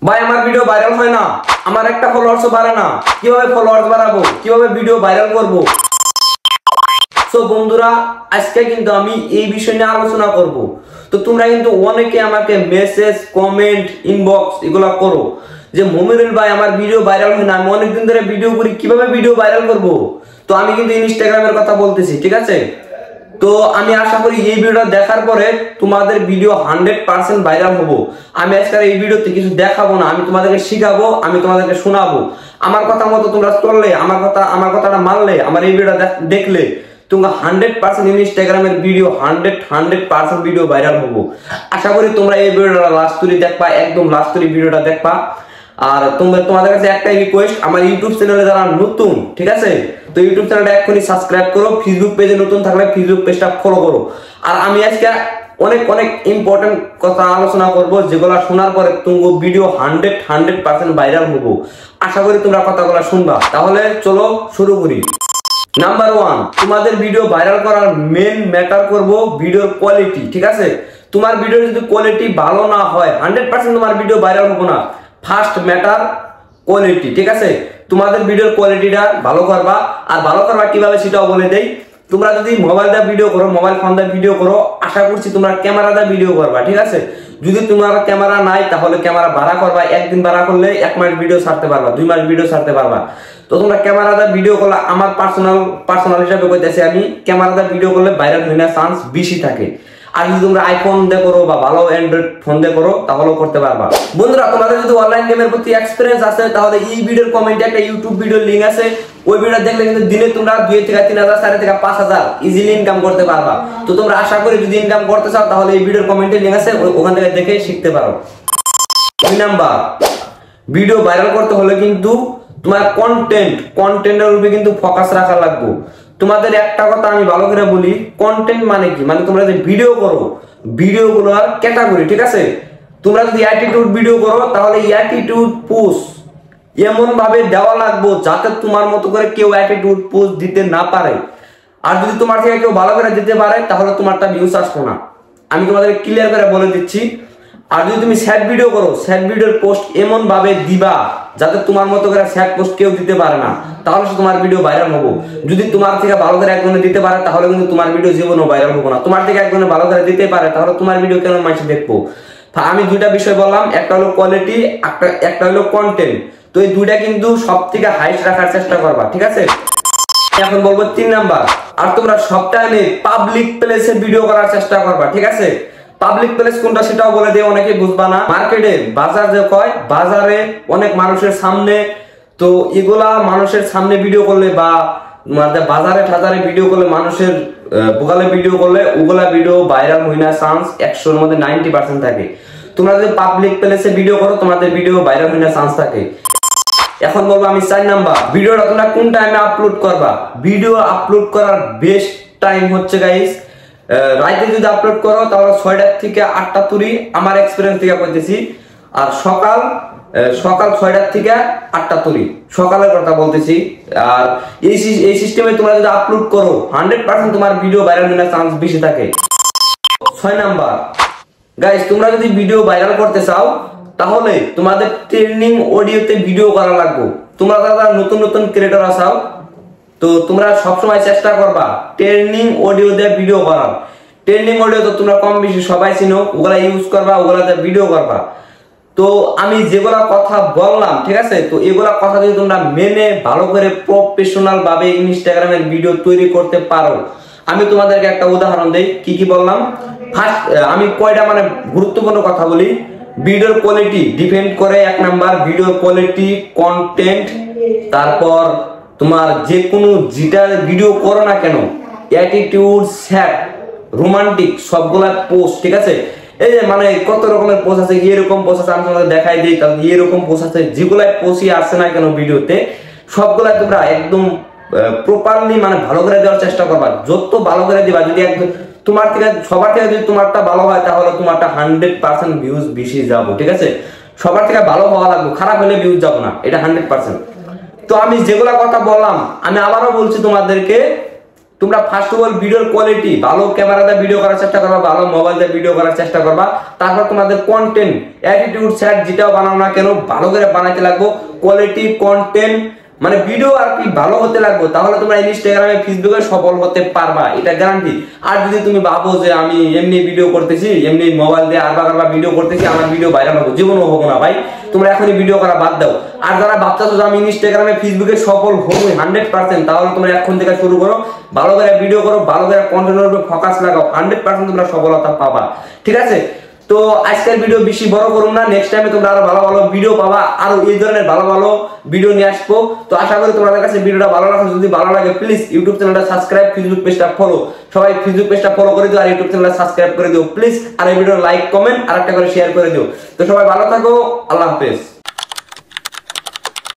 ভাই আমার video viral হয় না, আমার একটা ফলোয়ার্সও বাড়ে না, কিভাবে ফলোয়ার্স বাড়াবো, কিভাবে ভিডিও ভাইরাল করব? সো বন্ধুরা, আজকে কিন্তু আমি এই বিষয় নিয়ে আলোচনা করব। তো তোমরা কিন্তু অনেকে আমাকে মেসেজ, কমেন্ট, ইনবক্স এগুলা করো যে মমিনুল ভাই আমার ভিডিও ভাইরাল হয় না, আমি অনেকদিন ধরে ভিডিও করি, কিভাবে ভিডিও ভাইরাল করব? তো আমি কিন্তু ইনস্টাগ্রামের কথা বলতেছি, ঠিক আছে? তো আমি আশা করি এই ভিডিওটা দেখার পরে তোমাদের ভিডিও 100% ভাইরাল হবো। আমি আজকে এই ভিডিওতে কিছু দেখাবো না, আমি তোমাদেরকে শিখাবো, আমি তোমাদেরকে শোনাবো। আমার কথা মতো তোমরা চললে, আমার কথাটা মানলে, আমার এই ভিডিওটা দেখলে তোমরা 100% ইনস্টাগ্রামের ভিডিও 100% ভিডিও ভাইরাল হবো। আশা করি তোমরা এই ভিডিওটা লাস্ট তুলি দেখবা, একদম লাস্ট তুলি ভিডিওটা দেখবা। আর তোমাদের কাছে একটাই রিকোয়েস্ট, আমার ইউটিউব চ্যানেলে যারা নতুন, ঠিক আছে, তো ইউটিউব চ্যানেলটা এখনই সাবস্ক্রাইব করো, ফেসবুক পেজে নতুন থাকলে ফেসবুক পেজটা ফলো করো। আর আমি আজকে অনেক ইম্পর্টেন্ট কথা আলোচনা করব, যেগুলো শোনার পরে তোমার ভিডিও 100% ভাইরাল হবো। আশা করি তোমরা কথাগুলো শুনবা। তাহলে চলো শুরু করি। নাম্বার 1, তোমাদের ভিডিও ভাইরাল করার মেন ম্যাটার করব ভিডিওর কোয়ালিটি, ঠিক আছে? তোমার ভিডিও যদি কোয়ালিটি ভালো না হয় 100% তোমার ভিডিও ভাইরাল হবে না। ফার্স্ট ম্যাটার কোয়ালিটি, ঠিক আছে? তোমাদের ভিডিওর কোয়ালিটিটা ভালো করবা। আর ভালো করবা কিভাবে সেটাও বলে দেই। তোমরা যদি মোবাইল দিয়ে ভিডিও করো, মোবাইল ফোন দিয়ে ভিডিও করো, আশা করছি তোমরা ক্যামেরা দিয়ে ভিডিও করবা, ঠিক আছে? যদি তোমার ক্যামেরা নাই তাহলে ক্যামেরা ভাড়া করবা। একদিন ভাড়া করলে 1 মাস ভিডিও ছাড়তে পারবা, 2 মাস ভিডিও ছাড়তে পারবা। তো তোমরা ক্যামেরা দিয়ে ভিডিও করলে, আমার পার্সোনাল হিসাবে কইতেছি আমি, ক্যামেরা দিয়ে ভিডিও করলে ভাইরাল হওয়ার চান্স বেশি থাকে। আর যদি তোমরা আইফোন দিয়ে করো বা ভালো অ্যান্ড্রয়েড ফোন দিয়ে করো তাহলেও করতে পারবা। বন্ধুরা, তোমাদের যদি অনলাইন গেমের প্রতি এক্সপেরিয়েন্স আছে তাহলে এই ভিডিওর কমেন্টে একটা ইউটিউব ভিডিওর লিংক আছে। ওই ভিডিওটা দেখলে কিন্তু দিনে তোমরা 2 থেকে 3,000, 4 থেকে 5,000 ইজিলি ইনকাম করতে পারবা। তো তোমরা আশা করি যদি ইনকাম করতে চাও তাহলে এই ভিডিওর কমেন্টে লিংক আছে, ওখান থেকে দেখে শিখতে পারো। 2 নাম্বার, ভিডিও ভাইরাল করতে হলে কিন্তু তোমার কন্টেন্টের উপরে কিন্তু ফোকাস রাখা লাগবে। তোমাদের একটা কথা আমি ভালো করে বলি, কন্টেন্ট মানে কি? মানে তোমরা যে ভিডিও করো, ভিডিওগুলোর ক্যাটাগরি, ঠিক আছে? তোমরা যদি অ্যাটিটিউড ভিডিও করো তাহলে অ্যাটিটিউড পোস্ট এমন ভাবে দেওয়া লাগবে যাতে তোমার মতো করে কেউ অ্যাটিটিউড পোস্ট দিতে না পারে। আর যদি তোমার থেকে কেউ ভালো করে দিতে পারে তাহলে তোমারটা ভিউজ আসবে না। আমি তোমাদের ক্লিয়ার করে বলে দিচ্ছি। আর যদি তুমি স্যাড ভিডিও করো, স্যাড ভিডিওর পোস্ট এমন ভাবে দিবা যাতে তোমার মতো করে স্যাড পোস্ট কেউ দিতে পারে না, তাহলে তোমার ভিডিও ভাইরাল হবে। যদি তোমার থেকে ভালো করে একজনে দিতে পারে তাহলে কিন্তু তোমার ভিডিও জীবনও ভাইরাল হবে না। তোমার থেকে একজনে ভালো করে দিতে পারে তাহলে তোমার ভিডিও কেন মানুষ দেখবো? আমি 2টা বিষয় বললাম, একটা হলো কোয়ালিটি, একটা হলো কন্টেন্ট। তো এই 2টা কিন্তু সব থেকে হাইস্ট রাখার চেষ্টা করবা, ঠিক আছে? এখন বলবো 3 নাম্বার, আর তোমরা সব টাইমে পাবলিক প্লেসে ভিডিও করার চেষ্টা করবা, ঠিক আছে? পাবলিক প্লেস কোনটা সেটাও বলে দিয়ে অনেকে বুঝবা না। মার্কেটে বাজার যে কয়, বাজারে অনেক মানুষের সামনে, তো এগুলা মানুষের সামনে ভিডিও করলে বা বাজারে ঠাজারে ভিডিও করলে, মানুষের বোকালে ভিডিও করলে, ওগুলা ভিডিও ভাইরাল হই না চান্স 100-র মধ্যে 90% থাকে। তোমরা যদি পাবলিক প্লেসে ভিডিও করো তোমাদের ভিডিও ভাইরাল হই না চান্স থাকে। এখন বলবো আমি 4 নাম্বার, ভিডিওটা তোমরা কোন টাইমে আপলোড করবা। ভিডিও আপলোড করার বেস্ট টাইম হচ্ছে গাইস, রাতে যদি আপলোড করো তাহলে 6টা থেকে 8টা তুরি, আমার এক্সপেরিয়েন্স থেকে কইতেছি। আর সকাল 6টা থেকে 8টা তুরি, সকালের কথা বলতেছি। আর এই সিস্টেমে তোমরা যদি আপলোড করো 100% তোমার ভিডিও ভাইরাল হওয়ার চান্স বেশি থাকে। 6 নাম্বার গাইস, তোমরা যদি ভিডিও ভাইরাল করতে চাও তাহলে তোমাদের ট্রেন্ডিং অডিওতে ভিডিও করা লাগবে। তোমরা যারা নতুন ক্রিয়েটর আছো, তো তোমরা সবসময় চেষ্টা করবা ট্রেন্ডিং অডিও দিয়ে ভিডিও করার। ট্রেন্ডিং অডিও তো তোমরা কম বেশি সবাই চিনো, ওগুলা ইউজ করবা, ওগুলাতে ভিডিও করবা। তো আমি যেগুলা কথা বললাম, ঠিক আছে, তো এগুলা কথা যদি তোমরা মেনে ভালো করে প্রফেশনাল ভাবে ইনস্টাগ্রামের ভিডিও তৈরি করতে পারো, আমি তোমাদেরকে একটা উদাহরণ দেই কি বললাম। ফার্স্ট আমি কয়টা মানে গুরুত্বপূর্ণ কথা বলি। ভিডিওর কোয়ালিটি ডিপেন্ড করে 1 নাম্বার ভিডিওর কোয়ালিটি, কন্টেন্ট, তারপর তোমার যে কোনো যেটা ভিডিও করো না কেন, অ্যাটিটিউড, স্যাড, রোমান্টিক সবগুলা পোস্ট, ঠিক আছে? এই যে মানে কত রকমের পোস্ট আছে, এরকম পোস্ট আছে, আমি তোমাদের দেখাই দিই। কারণ এরকম পোস্ট আছে, যেগুলাই পোস্টই আসছে না কেন ভিডিওতে, সবগুলাই তোমরা একদম প্রপারলি মানে ভালো করে দেওয়ার চেষ্টা করবা। যত ভালো করে দিবা, যদি একদম তোমার থেকে সবার থেকে যদি তোমারটা ভালো হয় তাহলে তোমারটা 100% ভিউজ বেশি যাবো, ঠিক আছে? সবার থেকে ভালো হওয়া লাগবে, খারাপ হলে ভিউজ যাবো না, এটা 100%। তো আমি যেগুলা কথা বললাম আমি আবারও বলছি তোমাদেরকে, তোমরা ফার্স্ট অফ অল ভিডিওর কোয়ালিটি ভালো ক্যামেরা দিয়ে ভিডিও করার চেষ্টা করবা, ভালো মোবাইল দিয়ে ভিডিও করার চেষ্টা করবা। তারপর তোমাদের কন্টেন্ট অ্যাটিটিউড সেট যেটাও বানাও না কেন ভালো করে বানাইতে লাগবো। কোয়ালিটি কন্টেন্ট মানে ভিডিও আর কি ভালো হতে লাগবে, তাহলে তোমরা ইনস্টাগ্রামে ফেসবুকে সফল হতে পারবা, এটা গ্যারান্টি। আর যদি তুমি ভাবো যে আমি এমনি ভিডিও করতেছি, এমনি মোবাইল দিয়ে আরবা ভিডিও করতেছি, আমার ভিডিও ভাইরাল হবে, জীবনও হবো না ভাই, তোমরা এখনই ভিডিও করা বাদ দাও। আর যারা ভাবতেছো যে আমি ইনস্টাগ্রামে ফেসবুকে সফল হবো 100%, তাহলে তোমরা এখন থেকে শুরু করো, ভালো করে ভিডিও করো, ভালো করে কন্টেন্টের উপর ফোকাস লাগাও, 100% তোমরা সফলতা পাবা, ঠিক আছে? তো আজকের ভিডিও বেশি বড় করুন না, নেক্সট টাইমে তোমরা আরো ভালো ভালো ভিডিও পাবা, আরো এই ধরনের ভালো ভালো ভিডিও নিয়ে আসবো। তো আশা করি তোমাদের কাছে ভিডিওটা ভালো লাগে। যদি ভালো লাগে প্লিজ ইউটিউব চ্যানেলটা সাবস্ক্রাইব, ফেসবুক পেজটা ফলো, সবাই ফেসবুক পেজটা ফলো করে দিও আর ইউটিউব চ্যানেলটা সাবস্ক্রাইব করে দিও প্লিজ। আর এই ভিডিও লাইক কমেন্ট আর একটা করে শেয়ার করে দিও। তো সবাই ভালো থাকো, আল্লাহ হাফেজ।